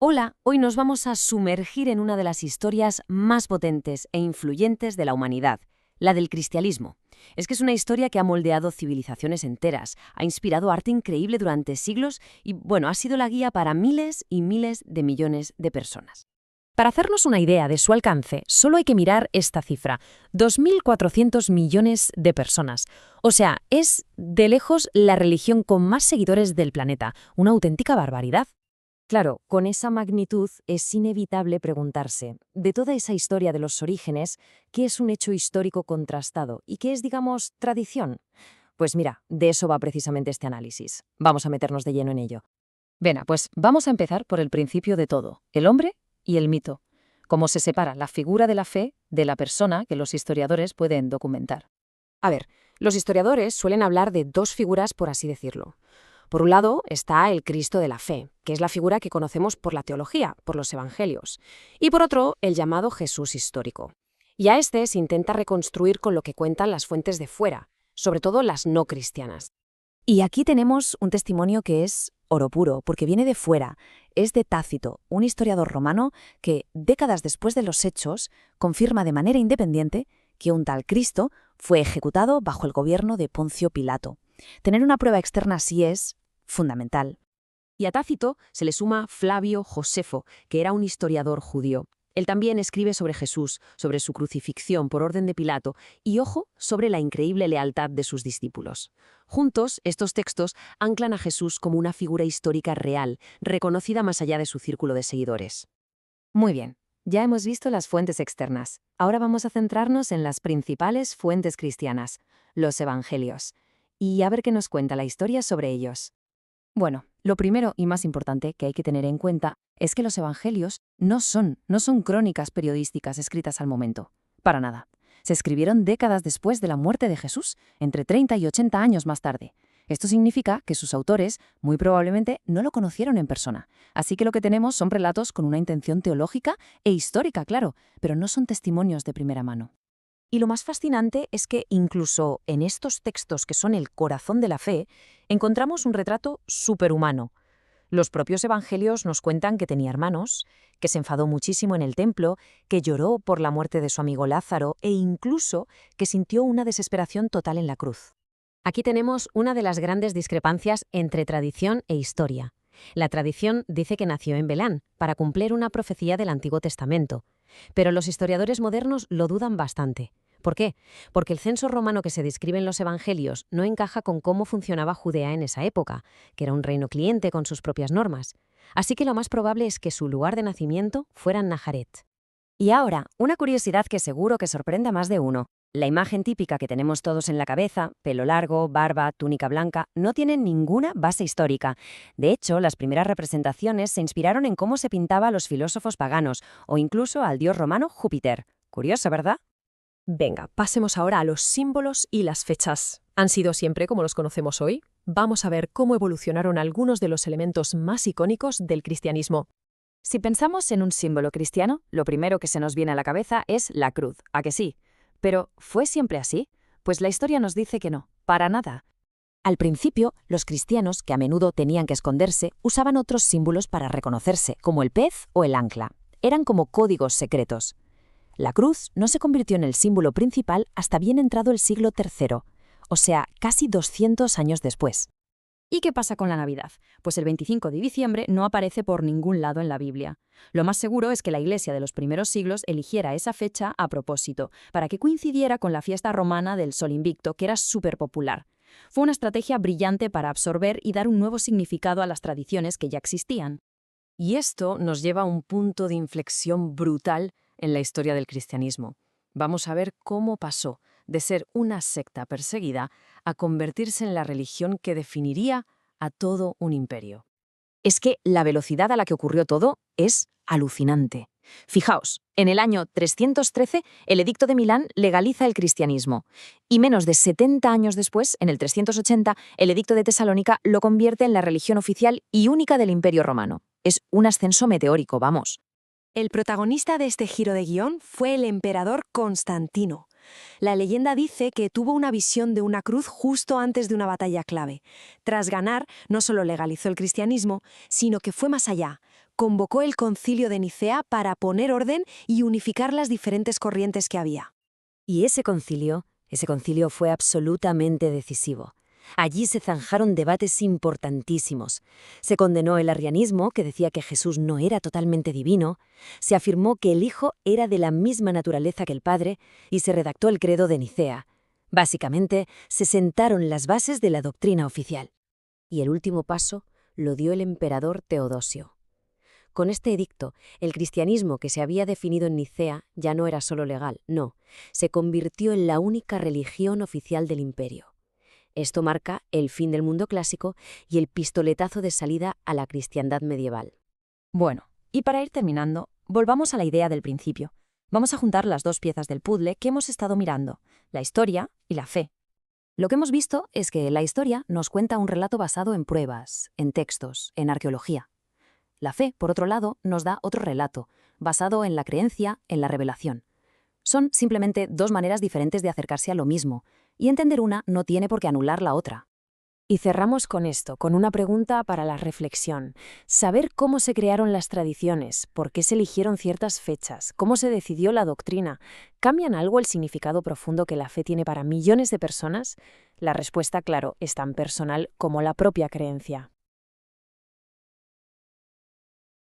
Hola, hoy nos vamos a sumergir en una de las historias más potentes e influyentes de la humanidad, la del cristianismo. Es que es una historia que ha moldeado civilizaciones enteras, ha inspirado arte increíble durante siglos y, bueno, ha sido la guía para miles y miles de millones de personas. Para hacernos una idea de su alcance, solo hay que mirar esta cifra: 2.400 millones de personas. O sea, es de lejos la religión con más seguidores del planeta, una auténtica barbaridad. Claro, con esa magnitud es inevitable preguntarse, de toda esa historia de los orígenes, ¿qué es un hecho histórico contrastado y qué es, digamos, tradición? Pues mira, de eso va precisamente este análisis. Vamos a meternos de lleno en ello. Venga, pues vamos a empezar por el principio de todo, el hombre y el mito. Cómo se separa la figura de la fe de la persona que los historiadores pueden documentar. A ver, los historiadores suelen hablar de dos figuras, por así decirlo. Por un lado está el Cristo de la fe, que es la figura que conocemos por la teología, por los evangelios. Y por otro, el llamado Jesús histórico. Y a este se intenta reconstruir con lo que cuentan las fuentes de fuera, sobre todo las no cristianas. Y aquí tenemos un testimonio que es oro puro, porque viene de fuera. Es de Tácito, un historiador romano que, décadas después de los hechos, confirma de manera independiente que un tal Cristo fue ejecutado bajo el gobierno de Poncio Pilato. Tener una prueba externa así es fundamental. Y a Tácito se le suma Flavio Josefo, que era un historiador judío. Él también escribe sobre Jesús, sobre su crucifixión por orden de Pilato y, ojo, sobre la increíble lealtad de sus discípulos. Juntos, estos textos anclan a Jesús como una figura histórica real, reconocida más allá de su círculo de seguidores. Muy bien, ya hemos visto las fuentes externas. Ahora vamos a centrarnos en las principales fuentes cristianas, los evangelios, y a ver qué nos cuenta la historia sobre ellos. Bueno, lo primero y más importante que hay que tener en cuenta es que los evangelios no son crónicas periodísticas escritas al momento. Para nada. Se escribieron décadas después de la muerte de Jesús, entre 30 y 80 años más tarde. Esto significa que sus autores muy probablemente no lo conocieron en persona. Así que lo que tenemos son relatos con una intención teológica e histórica, claro, pero no son testimonios de primera mano. Y lo más fascinante es que incluso en estos textos que son el corazón de la fe, encontramos un retrato superhumano. Los propios evangelios nos cuentan que tenía hermanos, que se enfadó muchísimo en el templo, que lloró por la muerte de su amigo Lázaro e incluso que sintió una desesperación total en la cruz. Aquí tenemos una de las grandes discrepancias entre tradición e historia. La tradición dice que nació en Belén, para cumplir una profecía del Antiguo Testamento. Pero los historiadores modernos lo dudan bastante. ¿Por qué? Porque el censo romano que se describe en los evangelios no encaja con cómo funcionaba Judea en esa época, que era un reino cliente con sus propias normas. Así que lo más probable es que su lugar de nacimiento fuera en Nazaret. Y ahora, una curiosidad que seguro que sorprende a más de uno. La imagen típica que tenemos todos en la cabeza, pelo largo, barba, túnica blanca, no tiene ninguna base histórica. De hecho, las primeras representaciones se inspiraron en cómo se pintaba a los filósofos paganos o incluso al dios romano Júpiter. Curioso, ¿verdad? Venga, pasemos ahora a los símbolos y las fechas. ¿Han sido siempre como los conocemos hoy? Vamos a ver cómo evolucionaron algunos de los elementos más icónicos del cristianismo. Si pensamos en un símbolo cristiano, lo primero que se nos viene a la cabeza es la cruz, ¿a que sí? Pero, ¿fue siempre así? Pues la historia nos dice que no, para nada. Al principio, los cristianos, que a menudo tenían que esconderse, usaban otros símbolos para reconocerse, como el pez o el ancla. Eran como códigos secretos. La cruz no se convirtió en el símbolo principal hasta bien entrado el siglo III, o sea, casi 200 años después. ¿Y qué pasa con la Navidad? Pues el 25 de diciembre no aparece por ningún lado en la Biblia. Lo más seguro es que la Iglesia de los primeros siglos eligiera esa fecha a propósito, para que coincidiera con la fiesta romana del Sol Invicto, que era súper popular. Fue una estrategia brillante para absorber y dar un nuevo significado a las tradiciones que ya existían. Y esto nos lleva a un punto de inflexión brutal en la historia del cristianismo. Vamos a ver cómo pasó de ser una secta perseguida a convertirse en la religión que definiría a todo un imperio. Es que la velocidad a la que ocurrió todo es alucinante. Fijaos, en el año 313, el Edicto de Milán legaliza el cristianismo, y menos de 70 años después, en el 380, el Edicto de Tesalónica lo convierte en la religión oficial y única del Imperio Romano. Es un ascenso meteórico, vamos. El protagonista de este giro de guión fue el emperador Constantino. La leyenda dice que tuvo una visión de una cruz justo antes de una batalla clave. Tras ganar, no solo legalizó el cristianismo, sino que fue más allá. convocó el Concilio de Nicea para poner orden y unificar las diferentes corrientes que había. Y ese concilio fue absolutamente decisivo. Allí se zanjaron debates importantísimos. Se condenó el arrianismo, que decía que Jesús no era totalmente divino, se afirmó que el Hijo era de la misma naturaleza que el Padre y se redactó el credo de Nicea. Básicamente, se sentaron las bases de la doctrina oficial. Y el último paso lo dio el emperador Teodosio. Con este edicto, el cristianismo que se había definido en Nicea ya no era solo legal, no, se convirtió en la única religión oficial del imperio. Esto marca el fin del mundo clásico y el pistoletazo de salida a la cristiandad medieval. Bueno, y para ir terminando, volvamos a la idea del principio. Vamos a juntar las dos piezas del puzzle que hemos estado mirando, la historia y la fe. Lo que hemos visto es que la historia nos cuenta un relato basado en pruebas, en textos, en arqueología. La fe, por otro lado, nos da otro relato, basado en la creencia, en la revelación. Son simplemente dos maneras diferentes de acercarse a lo mismo, y entender una no tiene por qué anular la otra. Y cerramos con esto, con una pregunta para la reflexión. Saber cómo se crearon las tradiciones, por qué se eligieron ciertas fechas, cómo se decidió la doctrina, ¿cambian algo el significado profundo que la fe tiene para millones de personas? La respuesta, claro, es tan personal como la propia creencia.